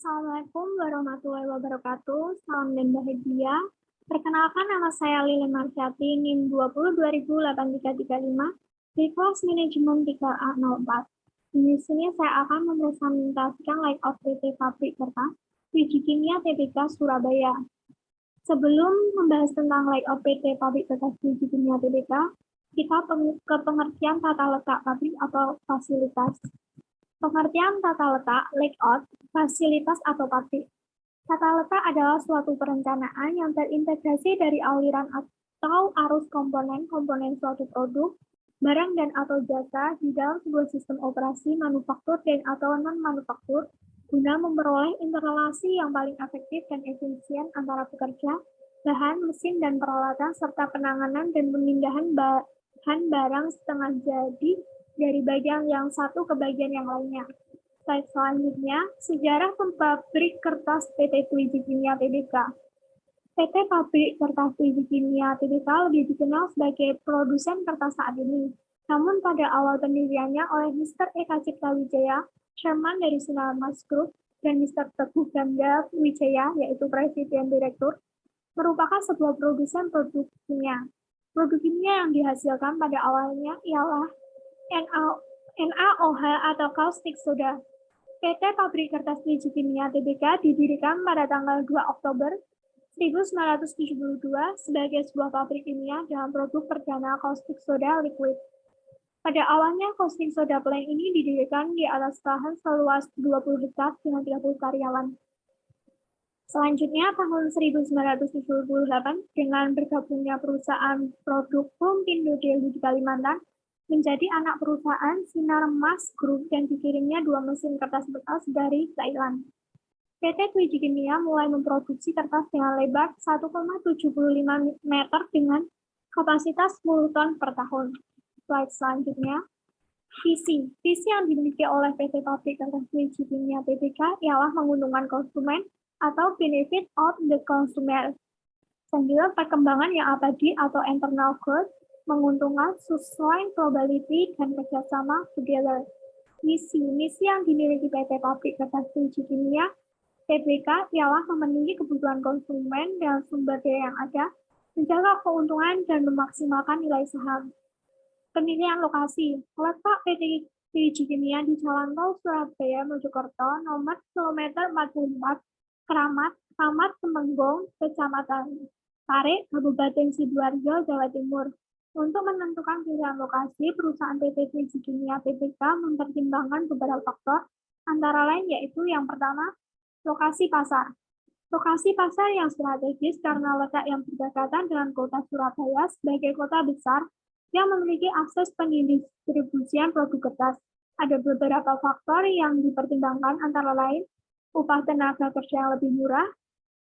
Assalamualaikum warahmatullahi wabarakatuh. Salam dan bahagia. Perkenalkan, nama saya Lilin Marsyati, NIM 20 208335 di kelas manajemen 3A04. Di sini saya akan mempresentasikan layout PT Pabrik Kertas Biji Kimia TBK Surabaya. Sebelum membahas tentang layout PT Pabrik Kertas Biji Kimia TBK, kita ke pengertian tata letak pabrik atau fasilitas. Pengertian tata letak, layout, fasilitas atau pabrik. Tata letak adalah suatu perencanaan yang terintegrasi dari aliran atau arus komponen-komponen suatu produk, barang dan atau jasa di dalam sebuah sistem operasi manufaktur dan atau non-manufaktur guna memperoleh interrelasi yang paling efektif dan efisien antara pekerja, bahan, mesin, dan peralatan, serta penanganan dan pemindahan bahan barang setengah jadi dari bagian yang satu ke bagian yang lainnya. Slide selanjutnya, sejarah pabrik kertas PT Biji Kimia TBK. PT Pabrik Kertas Biji Kimia TBK lebih dikenal sebagai produsen kertas saat ini. Namun pada awal pendiriannya oleh Mr. Eka Cipta Wijaya, Chairman dari Sinarmas Group, dan Mr. Teguh Ganda Wijaya, yaitu Presiden Direktur, merupakan sebuah produsen produk kimia. Produk kimia yang dihasilkan pada awalnya ialah NaOH atau caustic soda. PT Pabrik Kertas Biji Kimia TBK didirikan pada tanggal 2 Oktober 1972 sebagai sebuah pabrik kimia dengan produk perdana caustic soda liquid. Pada awalnya, caustic soda plant ini didirikan di atas lahan seluas 20 hektar dengan 30 karyawan. Selanjutnya, tahun 1978, dengan bergabungnya perusahaan produk Plumpindo Delhi di Kalimantan, menjadi anak perusahaan Sinarmas Group dan dikirimnya 2 mesin kertas bekas dari Thailand. PT Biji Kimia mulai memproduksi kertas dengan lebar 1,75 meter dengan kapasitas 10 ton per tahun. Slide selanjutnya, visi yang dimiliki oleh PT Pabrik Kertas Biji Kimia TBK ialah menguntungkan konsumen atau benefit of the consumer. Selanjutnya, perkembangan yang abadi atau internal growth, menguntungkan sesuai probability dan kerjasama together. Misi yang dimiliki PT Pabrik Kertas Biji Kimia TBK ialah memenuhi kebutuhan konsumen dengan sumber daya yang ada, menjaga keuntungan dan memaksimalkan nilai saham. Pemilihan lokasi, letak PT Biji Kimia di Jalan Tol Surabaya Mojokerto, nomor kilometer 44, Keramat Temenggong, Kecamatan Tarik, Kabupaten Sidoarjo, Jawa Timur. Untuk menentukan pilihan lokasi, perusahaan PT Biji Kimia TBK mempertimbangkan beberapa faktor, antara lain yaitu yang pertama, lokasi pasar. Lokasi pasar yang strategis karena letak yang berdekatan dengan kota Surabaya sebagai kota besar yang memiliki akses pendistribusian produk kertas. Ada beberapa faktor yang dipertimbangkan, antara lain upah tenaga kerja yang lebih murah,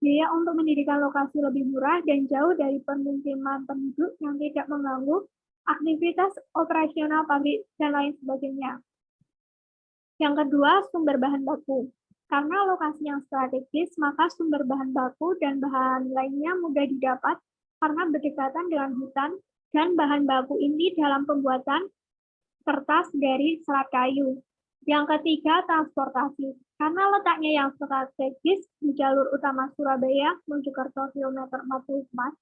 biaya untuk mendirikan lokasi lebih murah, dan jauh dari permukiman penduduk yang tidak mengganggu aktivitas operasional pabrik, dan lain sebagainya. Yang kedua, sumber bahan baku. Karena lokasi yang strategis, maka sumber bahan baku dan bahan lainnya mudah didapat karena berdekatan dengan hutan, dan bahan baku ini dalam pembuatan kertas dari serat kayu. Yang ketiga, transportasi. Karena letaknya yang strategis di jalur utama Surabaya, Mojokerto kilometer 44,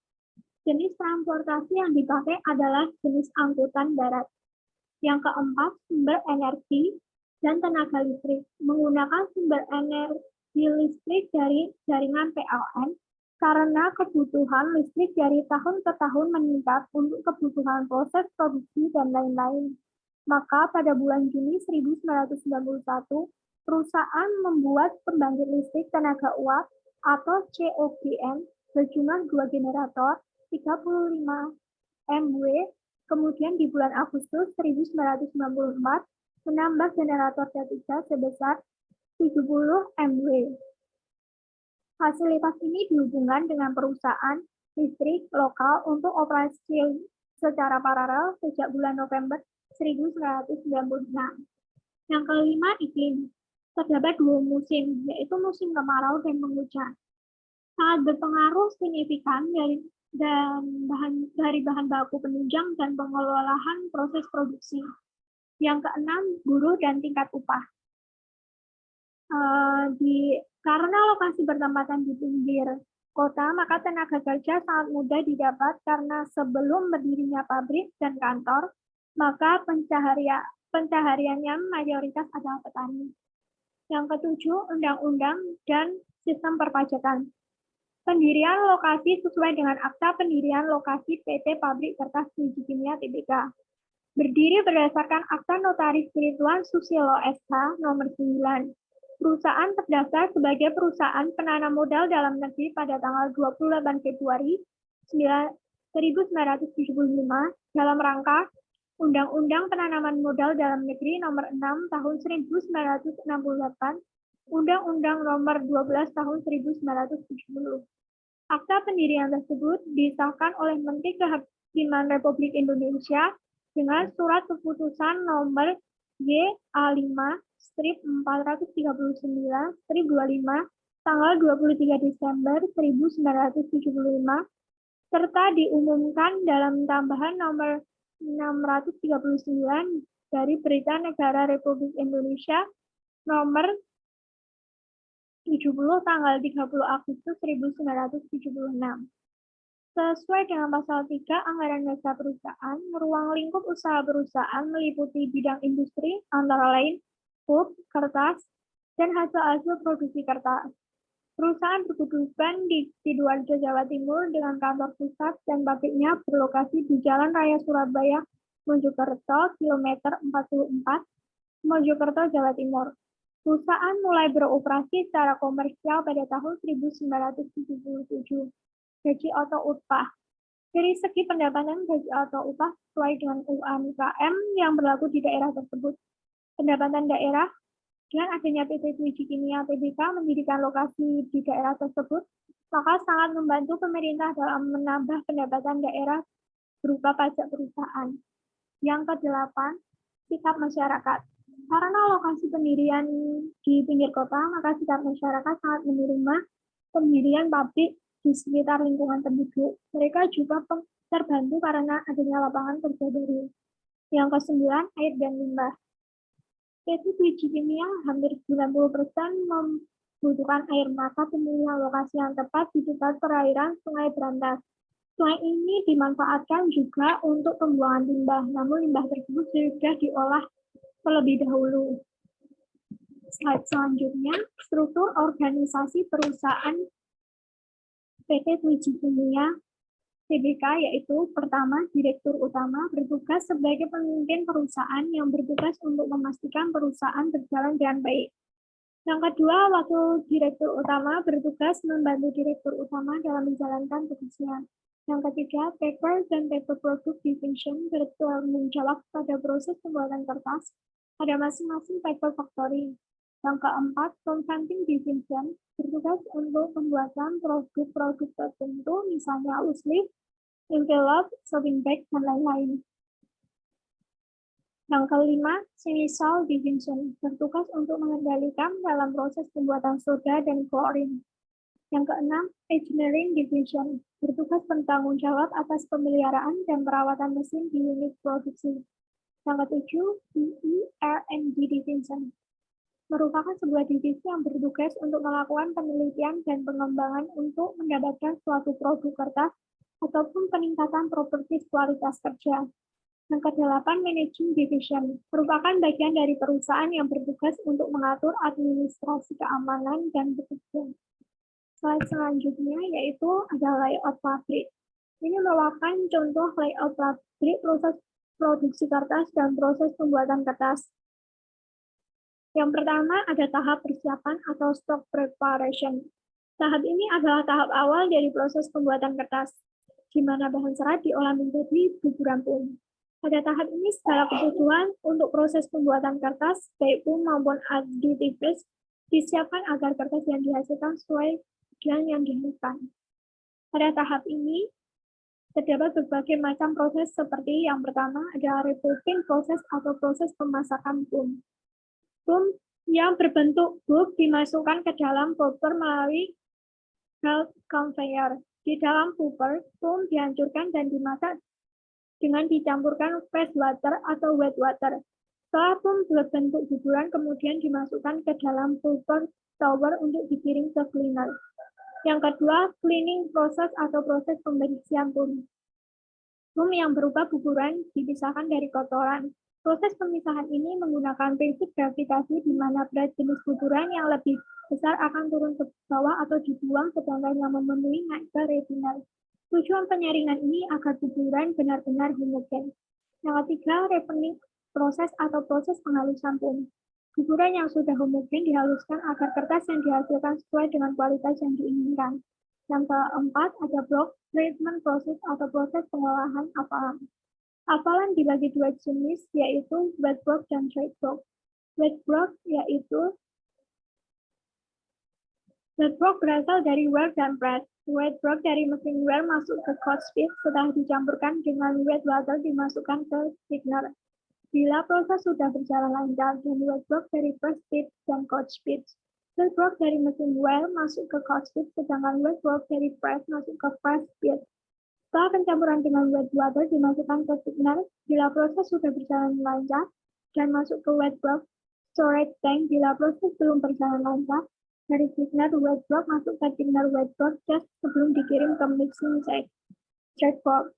jenis transportasi yang dipakai adalah jenis angkutan darat. Yang keempat, sumber energi dan tenaga listrik. Menggunakan sumber energi listrik dari jaringan PLN, karena kebutuhan listrik dari tahun ke tahun meningkat untuk kebutuhan proses produksi dan lain-lain. Maka pada bulan Juni 1991, perusahaan membuat pembangkit listrik tenaga uap atau COGM berjumlah 2 generator 35 MW. Kemudian di bulan Agustus 1994 menambah generator ketiga sebesar 70 MW. Fasilitas ini dihubungkan dengan perusahaan listrik lokal untuk operasi secara paralel sejak bulan November 1996. Yang kelima, iklim. Terdapat 2 musim, yaitu musim kemarau dan penghujan. Sangat berpengaruh signifikan dari bahan baku penunjang dan pengelolaan proses produksi. Yang keenam, buruh dan tingkat upah. lokasi bertempatan di pinggir kota, maka tenaga kerja sangat mudah didapat karena sebelum berdirinya pabrik dan kantor, maka pencahariannya mayoritas adalah petani. Yang ketujuh, undang-undang dan sistem perpajakan. Pendirian lokasi sesuai dengan Akta Pendirian Lokasi PT Pabrik Kertas Biji Kimia Tbk. Berdiri berdasarkan Akta Notaris Rituan Susilo SH nomor 9. Perusahaan terdaftar sebagai perusahaan penanam modal dalam negeri pada tanggal 28 Februari 1975 dalam rangka Undang-Undang Penanaman Modal dalam Negeri nomor 6 tahun 1968, Undang-Undang nomor 12 tahun 1970. Akta pendirian tersebut disahkan oleh Menteri Kehakiman Republik Indonesia dengan surat keputusan nomor YA5/439/25 tanggal 23 Desember 1975 serta diumumkan dalam tambahan nomor 639 dari Berita Negara Republik Indonesia nomor 70 tanggal 30 Agustus 1976. Sesuai dengan pasal 3 Anggaran Dasar Perusahaan, ruang lingkup usaha perusahaan meliputi bidang industri, antara lain pulp, kertas, dan hasil-hasil produksi kertas. Perusahaan berkedudukan di Sidoarjo, Jawa Timur dengan kantor pusat dan pabriknya berlokasi di Jalan Raya Surabaya, Mojokerto, kilometer 44, Mojokerto, Jawa Timur. Perusahaan mulai beroperasi secara komersial pada tahun 1977. Gaji atau upah. Dari segi pendapatan gaji atau upah sesuai dengan UMKM yang berlaku di daerah tersebut. Pendapatan daerah dengan adanya PT Biji Kimia Tbk mendirikan lokasi di daerah tersebut, maka sangat membantu pemerintah dalam menambah pendapatan daerah berupa pajak perusahaan. Yang ke-8, sikap masyarakat. Karena lokasi pendirian di pinggir kota, maka sikap masyarakat sangat menerima pendirian pabrik di sekitar lingkungan penduduk. Mereka juga terbantu karena adanya lapangan kerja baru. Yang ke-9, air dan limbah. PT Biji Kimia hampir 90% membutuhkan air, maka pemilihan lokasi yang tepat di dekat perairan Sungai Brantas. Sungai ini dimanfaatkan juga untuk pembuangan limbah, namun limbah tersebut sudah diolah terlebih dahulu. Slide selanjutnya, struktur organisasi perusahaan PT Biji Kimia Tbk, yaitu pertama, Direktur Utama bertugas sebagai pemimpin perusahaan yang bertugas untuk memastikan perusahaan berjalan dengan baik. Yang kedua, Wakil Direktur Utama bertugas membantu Direktur Utama dalam menjalankan tugasnya. Yang ketiga, Paper dan Paper Product Division bertanggung jawab pada proses pembuatan kertas pada masing-masing paper factory. Yang keempat, Consulting Division bertugas untuk pembuatan produk-produk tertentu, misalnya loose leaf, envelope, shopping bag, dan lain-lain. Yang kelima, Chemical Division bertugas untuk mengendalikan dalam proses pembuatan soda dan klorin. Yang keenam, Engineering Division bertugas bertanggung jawab atas pemeliharaan dan perawatan mesin di unit produksi. Yang ketujuh, R&D Division merupakan sebuah divisi yang bertugas untuk melakukan penelitian dan pengembangan untuk mendapatkan suatu produk kertas ataupun peningkatan properti kualitas kerja. Yang kedelapan, Managing Division merupakan bagian dari perusahaan yang bertugas untuk mengatur administrasi keamanan dan bekerja. Slide selanjutnya yaitu ada layout pabrik. Ini merupakan contoh layout pabrik, proses produksi kertas dan proses pembuatan kertas. Yang pertama ada tahap persiapan atau stock preparation. Tahap ini adalah tahap awal dari proses pembuatan kertas, di mana bahan serat diolah menjadi bubur rampung. Pada tahap ini segala kebutuhan untuk proses pembuatan kertas, baik pum maupun additivus, disiapkan agar kertas yang dihasilkan sesuai dengan yang diharapkan. Pada tahap ini, terdapat berbagai macam proses seperti yang pertama adalah revolving proses atau proses pemasakan pum. Pum yang berbentuk bub dimasukkan ke dalam popper melalui belt conveyor. Di dalam popper, pum dihancurkan dan dimasak dengan dicampurkan fresh water atau wet water. Setelah pum berbentuk guguran kemudian dimasukkan ke dalam pulper tower untuk dikirim ke cleaner. Yang kedua, cleaning proses atau proses pembersihan pum. Pum yang berupa guguran dipisahkan dari kotoran. Proses pemisahan ini menggunakan prinsip gravitasi di mana berat jenis guguran yang lebih besar akan turun ke bawah atau dibuang, sedangkan yang memenuhi naik ke retiner. Tujuan penyaringan ini agar guguran benar-benar homogen. Yang ketiga, refining proses atau proses penghalusan pum. Guguran yang sudah homogen dihaluskan agar kertas yang dihasilkan sesuai dengan kualitas yang diinginkan. Yang keempat, ada block treatment proses atau proses pengolahan hafalan. Hafalan dibagi dua jenis, yaitu wet block dan dry block. Wet block berasal dari wear dan press. Wet block dari mesin wear masuk ke cold speed, setelah dicampurkan dengan wet water dimasukkan ke thickener. Bila proses sudah berjalan lancar, dan wet block dari press speed dan cold speed. Wet block dari mesin wear masuk ke cold speed, sedangkan wet block dari press masuk ke press speed. Setelah pencampuran dengan wet water dimasukkan ke thickener, bila proses sudah berjalan lancar, dan masuk ke wet block storage tank bila proses belum berjalan lancar, dari thickener wet block masuk ke thickener wet block just sebelum dikirim ke mixing checkbox.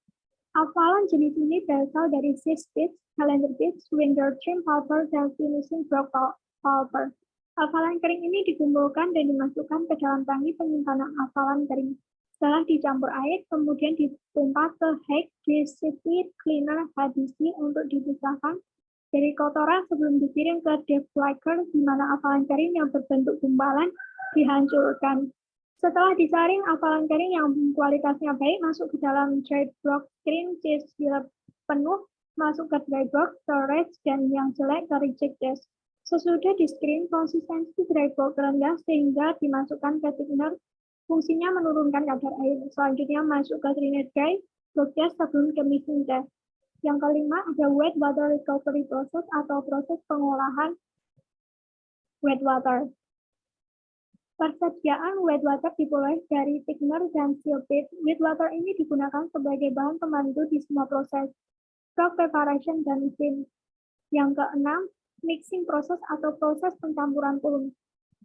Hafalan jenis ini berasal dari six bits, calendar bits, window trim pulper, dan finishing block pulper. Hafalan kering ini dikumpulkan dan dimasukkan ke dalam tangki penyimpanan hafalan kering. Setelah dicampur air, kemudian dipompa ke Hack Density Cleaner HDC untuk dipisahkan dari kotoran sebelum dikirim ke deflager, di mana hafalan kering yang berbentuk gumpalan dihancurkan. Setelah disaring, hafalan kering yang kualitasnya baik masuk ke dalam dry block screen case. Bila penuh, masuk ke dry block storage, dan yang jelek ke reject case. Sesudah di screen, konsistensi dry block rendah sehingga dimasukkan ke thickener. Fungsinya menurunkan kadar air. Selanjutnya masuk ke cleaner dry block test sebelum ke mixing test. Yang kelima ada wet water recovery process atau proses pengolahan wet water. Persediaan wet water diperoleh dari thickener dan seal bed. Wet water ini digunakan sebagai bahan pembantu di semua proses, stock preparation dan mesin. Yang keenam, mixing proses atau proses pencampuran pum.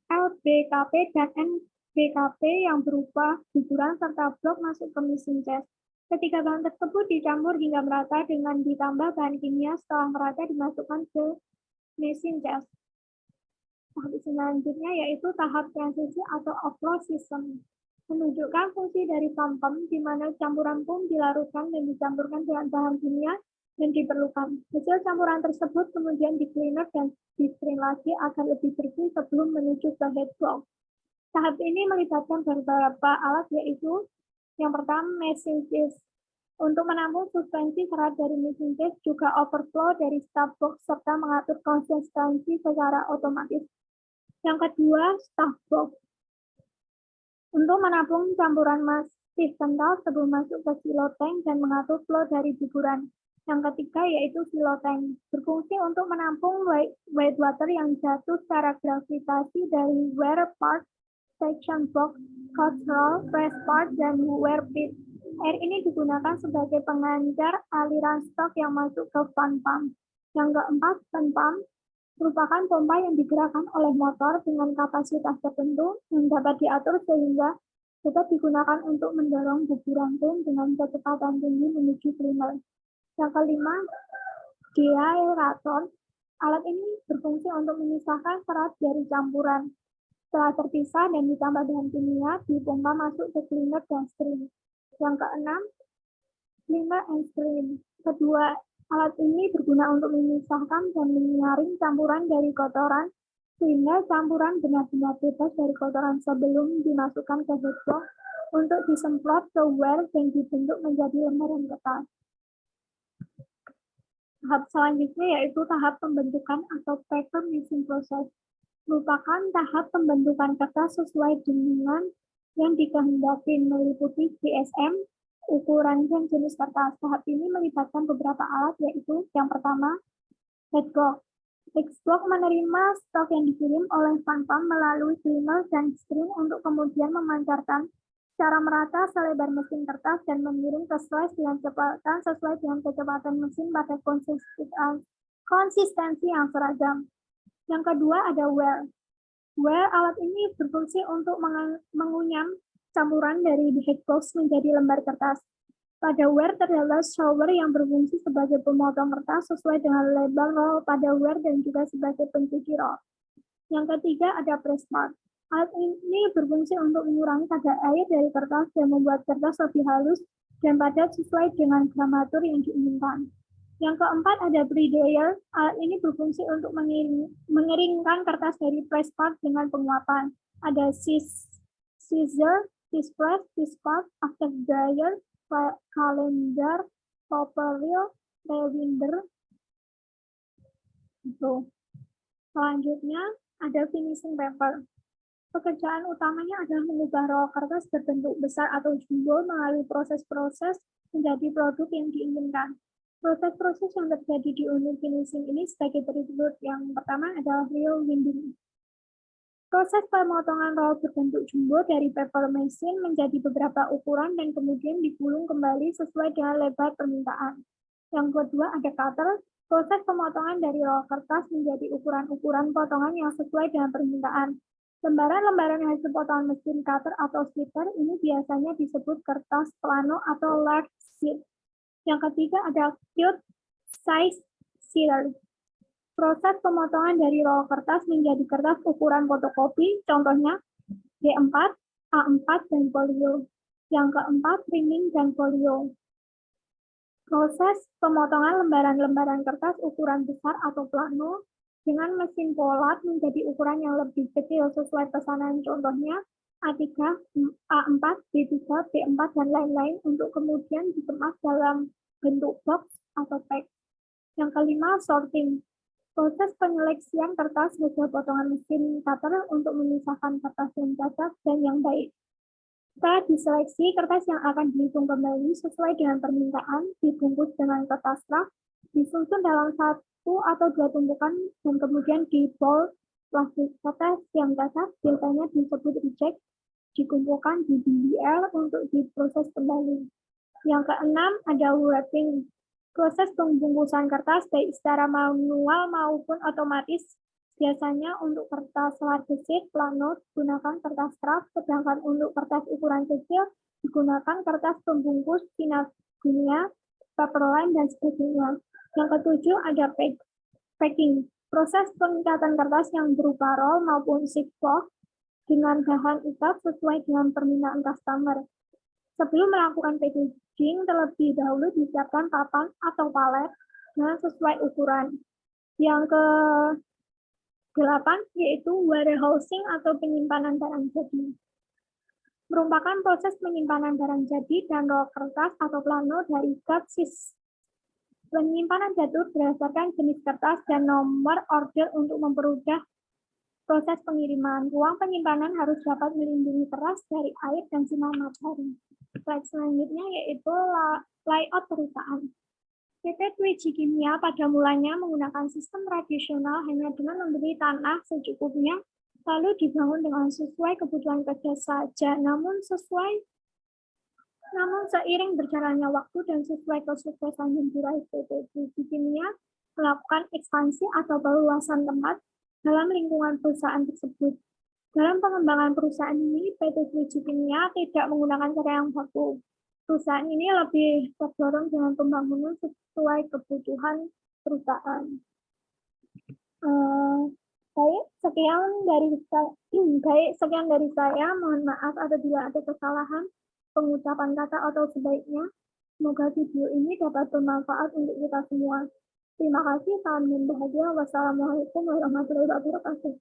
LBKP dan NBKP yang berupa guguran serta blok masuk ke mixing test. Ketiga bahan tersebut dicampur hingga merata dengan ditambah bahan kimia. Setelah merata dimasukkan ke mixing test. Tahap selanjutnya yaitu tahap transisi atau offload system. Menunjukkan fungsi dari pump di mana campuran pum dilarutkan dan dicampurkan dengan bahan kimia dan diperlukan. Hasil campuran tersebut kemudian di cleaner dan di screen lagi agar lebih bersih sebelum menuju ke head block. Tahap ini melibatkan beberapa alat, yaitu yang pertama mixing case. Untuk menampung suspensi serat dari mixing case, juga overflow dari stop box serta mengatur konsistensi secara otomatis. Yang kedua, stuff box. Untuk menampung campuran masih kental sebelum masuk ke silo tank dan mengatur flow dari guguran. Yang ketiga yaitu silo tank. Berfungsi untuk menampung wet water yang jatuh secara gravitasi dari wear part, section box, control, press part, dan wear pit. Air ini digunakan sebagai pengancar aliran stok yang masuk ke fan pump. Yang keempat, fan pump merupakan pompa yang digerakkan oleh motor dengan kapasitas tertentu yang dapat diatur sehingga dapat digunakan untuk mendorong guguran pum dengan kecepatan tinggi menuju cleaner. Yang kelima, deaerator. Alat ini berfungsi untuk memisahkan serat dari campuran. Setelah terpisah dan ditambah bahan kimia, dipompa masuk ke cleaner dan screen. Yang keenam, cleaner and screen. Kedua alat ini berguna untuk memisahkan dan menyaring campuran dari kotoran, sehingga campuran benar-benar bebas dari kotoran sebelum dimasukkan ke head block untuk disemprot ke wear dan dibentuk menjadi lembaran kertas. Tahap selanjutnya yaitu tahap pembentukan atau paper mixing process. Merupakan tahap pembentukan kertas sesuai dengan yang dikehendaki, meliputi GSM, ukuran dan jenis kertas. Tahap ini melibatkan beberapa alat, yaitu yang pertama, head block. Head block menerima stok yang dikirim oleh fan pump melalui cleaner dan screen untuk kemudian memancarkan secara merata selebar mesin kertas dan mengirim ke slice dengan kecepatan sesuai dengan kecepatan mesin pada konsistensi yang seragam. Yang kedua ada wear. Wear alat ini berfungsi untuk mengunyam campuran dari head box menjadi lembar kertas. Pada wear terdapat shower yang berfungsi sebagai pemotong kertas sesuai dengan lebar roll pada wear dan juga sebagai pencuci roll. Yang ketiga ada press part. Alat ini berfungsi untuk mengurangi kadar air dari kertas dan membuat kertas lebih halus dan padat sesuai dengan gramatur yang diinginkan. Yang keempat ada pre-dryer. Alat ini berfungsi untuk mengeringkan kertas dari press part dengan penguapan. Ada scissor, press, part, after dryer, calendar, popper reel, rewinder. Itu. Selanjutnya ada finishing paper. Pekerjaan utamanya adalah mengubah roll kertas berbentuk besar atau jumbo melalui proses-proses menjadi produk yang diinginkan. Proses-proses yang terjadi di unit finishing ini sebagai berikut. Yang pertama adalah reel winding. Proses pemotongan roll berbentuk jumbo dari paper machine menjadi beberapa ukuran dan kemudian digulung kembali sesuai dengan lebar permintaan. Yang kedua ada cutter. Proses pemotongan dari roll kertas menjadi ukuran-ukuran potongan yang sesuai dengan permintaan. Lembaran-lembaran hasil potongan mesin cutter atau slipper ini biasanya disebut kertas plano atau large sheet. Yang ketiga ada cut size sealer. Proses pemotongan dari roll kertas menjadi kertas ukuran fotokopi, contohnya D4, A4, dan folio. Yang keempat, trimming dan folio. Proses pemotongan lembaran-lembaran kertas ukuran besar atau plano dengan mesin polat menjadi ukuran yang lebih kecil sesuai pesanan, contohnya A3, A4, B3, B4, dan lain-lain untuk kemudian dikemas dalam bentuk box atau pack. Yang kelima, sorting. Proses penyeleksian kertas hasil potongan mesin cutter untuk memisahkan kertas yang cacat dan yang baik. Setelah diseleksi, kertas yang akan dihitung kembali sesuai dengan permintaan dibungkus dengan kertas kraft, disusun dalam satu atau dua tumpukan dan kemudian di-fold. Plastik kertas yang cacat biasanya disebut reject, dikumpulkan di DBL untuk diproses kembali. Yang keenam ada wrapping. Proses pembungkusan kertas baik secara manual maupun otomatis. Biasanya untuk kertas large sheet plano digunakan kertas kraft, sedangkan untuk kertas ukuran kecil digunakan kertas pembungkus Cina dunia, paperline, dan sebagainya. Yang ketujuh ada packing. Proses pengikatan kertas yang berupa roll maupun ziplock dengan bahan ikat sesuai dengan permintaan customer. Sebelum melakukan packaging, terlebih dahulu disiapkan papan atau palet dengan sesuai ukuran. Yang ke-8 yaitu warehousing atau penyimpanan barang jadi. Merupakan proses penyimpanan barang jadi dan roll kertas atau plano dari karcis. Penyimpanan jatuh berdasarkan jenis kertas dan nomor order untuk mempermudah proses pengiriman. Ruang penyimpanan harus dapat melindungi keras dari air dan sinar matahari. Slide selanjutnya yaitu layout perusahaan. PT Twiji Kimia pada mulanya menggunakan sistem tradisional hanya dengan memberi tanah secukupnya, lalu dibangun dengan sesuai kebutuhan kerja saja. Namun seiring berjalannya waktu dan sesuai kesuksesan yang diraih PT Twiji Kimia melakukan ekspansi atau perluasan tempat dalam lingkungan perusahaan tersebut. Dalam pengembangan perusahaan ini, PT Twiji Kimia tidak menggunakan cara yang baku. Perusahaan ini lebih terdorong dengan pembangunan sesuai kebutuhan perusahaan. Baik, sekian dari saya. Mohon maaf apabila ada kesalahan pengucapan kata atau sebaiknya. Semoga video ini dapat bermanfaat untuk kita semua. Terima kasih, salam dan bahagia. Wassalamualaikum warahmatullahi wabarakatuh.